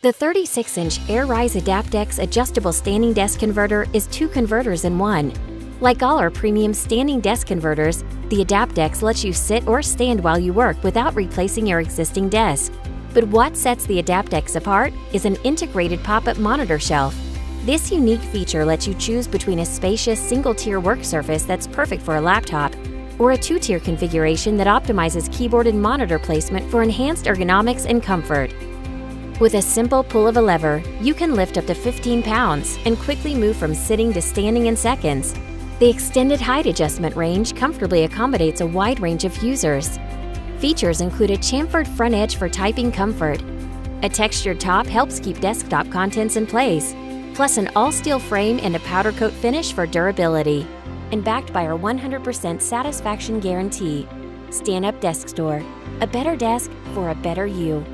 The 36-inch AirRise AdaptX adjustable standing desk converter is two converters in one. Like all our premium standing desk converters, the AdaptX lets you sit or stand while you work without replacing your existing desk. But what sets the AdaptX apart is an integrated pop-up monitor shelf. This unique feature lets you choose between a spacious single-tier work surface that's perfect for a laptop or a two-tier configuration that optimizes keyboard and monitor placement for enhanced ergonomics and comfort. With a simple pull of a lever, you can lift up to 15 pounds and quickly move from sitting to standing in seconds. The extended height adjustment range comfortably accommodates a wide range of users. Features include a chamfered front edge for typing comfort. A textured top helps keep desktop contents in place, plus an all-steel frame and a powder coat finish for durability. And backed by our 100% satisfaction guarantee. Stand Up Desk Store. A better desk for a better you.